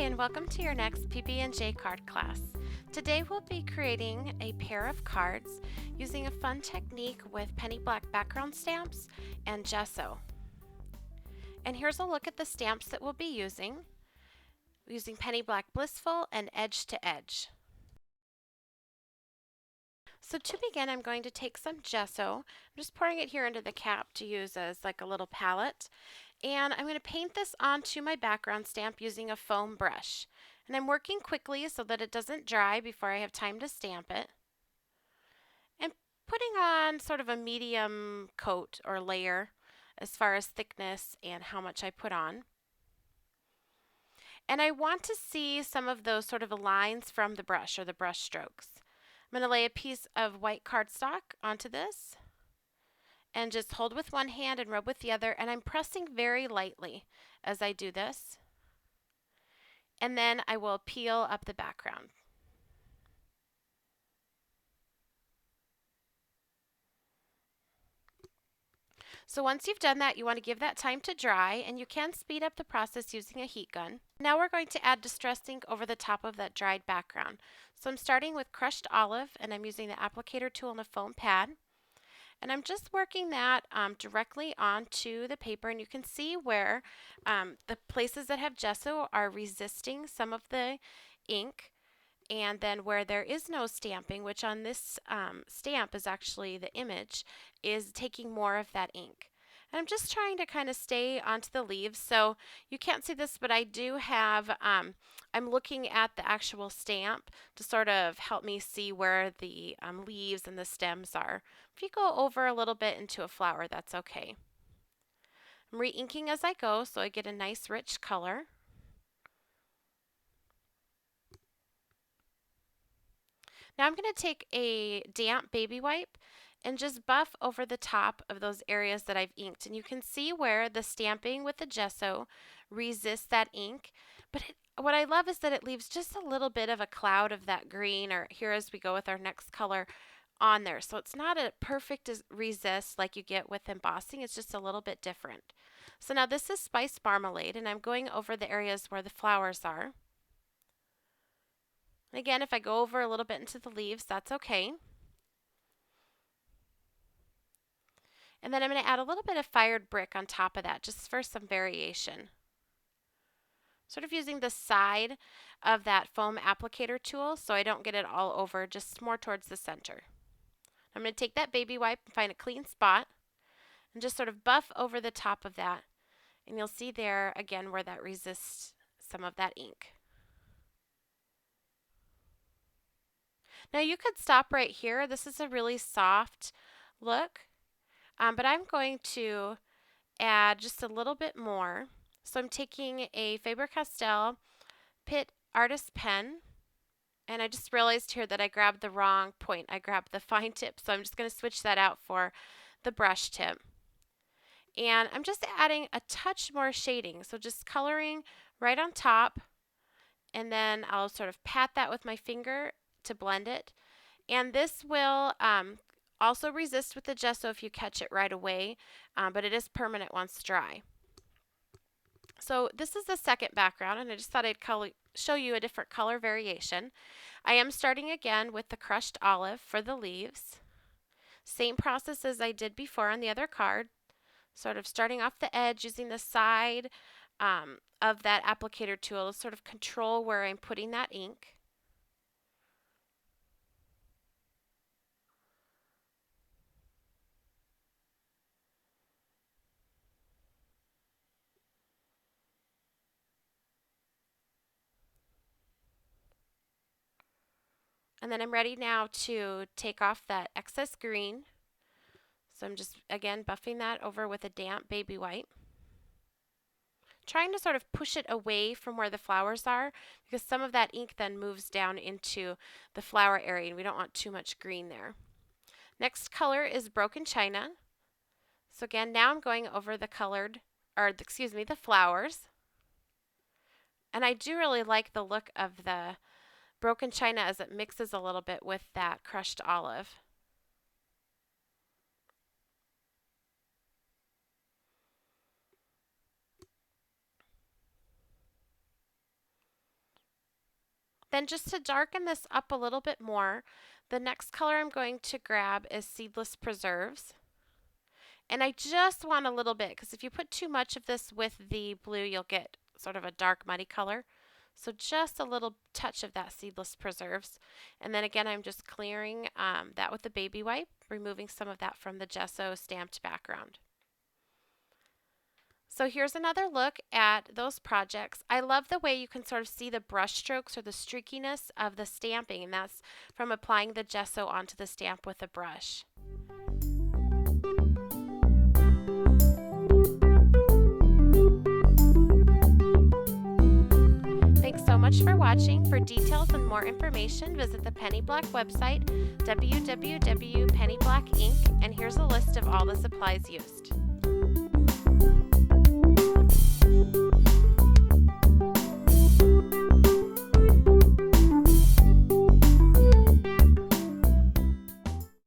And welcome to your next PB&J card class. Today we'll be creating a pair of cards using a fun technique with penny black background stamps and gesso. And here's a look at the stamps that we'll be using penny black blissful and edge to edge. So to begin, I'm going to take some gesso. I'm just pouring it here into the cap to use as like a little palette. And I'm going to paint this onto my background stamp using a foam brush. And I'm working quickly so that it doesn't dry before I have time to stamp it. And putting on sort of a medium coat or layer as far as thickness and how much I put on. And I want to see some of those sort of lines from the brush or the brush strokes. I'm going to lay a piece of white cardstock onto this and just hold with one hand and rub with the other, and I'm pressing very lightly as I do this. And then I will peel up the background. So once you've done that, you want to give that time to dry, and you can speed up the process using a heat gun. Now we're going to add distress ink over the top of that dried background. So I'm starting with crushed olive, and I'm using the applicator tool and a foam pad. And I'm just working that directly onto the paper, and you can see where the places that have gesso are resisting some of the ink, and then where there is no stamping, which on this stamp is actually the image, is taking more of that ink. And I'm just trying to kind of stay onto the leaves. So you can't see this, but I do have, I'm looking at the actual stamp to sort of help me see where the leaves and the stems are. If you go over a little bit into a flower, that's okay. I'm re-inking as I go so I get a nice rich color. Now I'm going to take a damp baby wipe and just buff over the top of those areas that I've inked. And you can see where the stamping with the gesso resists that ink. But what I love is that it leaves just a little bit of a cloud of that green, or here as we go with our next color, on there. So it's not a perfect resist like you get with embossing. It's just a little bit different. So now this is spiced marmalade, and I'm going over the areas where the flowers are. And again, if I go over a little bit into the leaves, that's okay. And then I'm going to add a little bit of fired brick on top of that, just for some variation. Sort of using the side of that foam applicator tool so I don't get it all over, just more towards the center. I'm going to take that baby wipe and find a clean spot and just sort of buff over the top of that. And you'll see there again where that resists some of that ink. Now you could stop right here. This is a really soft look, but I'm going to add just a little bit more. So I'm taking a Faber-Castell Pitt Artist Pen, and I just realized here that I grabbed the wrong point. I grabbed the fine tip, so I'm just going to switch that out for the brush tip. And I'm just adding a touch more shading, so just coloring right on top, and then I'll sort of pat that with my finger to blend it. And this will also resist with the gesso if you catch it right away, but it is permanent once dry. So this is the second background, and I just thought I'd show you a different color variation. I am starting again with the crushed olive for the leaves. Same process as I did before on the other card, sort of starting off the edge using the side of that applicator tool to sort of control where I'm putting that ink. And then I'm ready now to take off that excess green. So I'm just, again, buffing that over with a damp baby wipe. Trying to sort of push it away from where the flowers are, because some of that ink then moves down into the flower area, and we don't want too much green there. Next color is Broken China. So again, now I'm going over the the flowers. And I do really like the look of the Broken China as it mixes a little bit with that crushed olive. Then just to darken this up a little bit more, the next color I'm going to grab is Seedless Preserves. And I just want a little bit, because if you put too much of this with the blue, you'll get sort of a dark muddy color. So just a little touch of that Seedless Preserves. And then again, I'm just clearing that with the baby wipe, removing some of that from the gesso stamped background. So here's another look at those projects. I love the way you can sort of see the brush strokes or the streakiness of the stamping, and that's from applying the gesso onto the stamp with a brush. Thanks so much for watching. For details and more information, visit the Penny Black website, www.pennyblack.inc, and here's a list of all the supplies used.